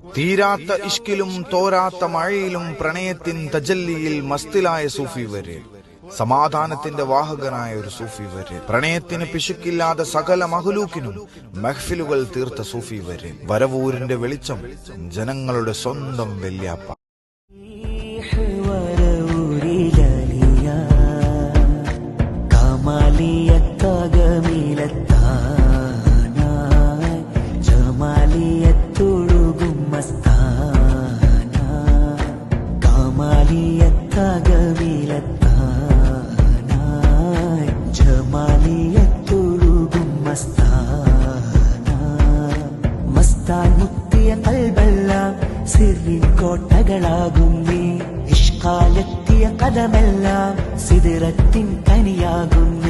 തീരാത്ത ഇഷ്കിലും തോരാത്ത മഴയിലും പ്രണയത്തിൻ തജല്ലിയിൽ മസ്തിലായ സൂഫി വരെ, സമാധാനത്തിന്റെ വാഹകനായ ഒരു സൂഫി വരെ, പ്രണയത്തിന് പിശുക്കില്ലാതെ സകല മഹ്ലൂക്കിനും മെഹ്ഫിലുകൾ തീർത്ത സൂഫി വരെ, വരവൂരിന്റെ വെളിച്ചം, ജനങ്ങളുടെ സ്വന്തം വല്യാപ്പ. മുത്തിയ കൽബെല്ലാം സിറിൻ കോട്ടകളാകും നീ, ഇഷ്കാലെത്തിയ കഥമെല്ലാം സിദിറത്തിൻ കനിയാകും.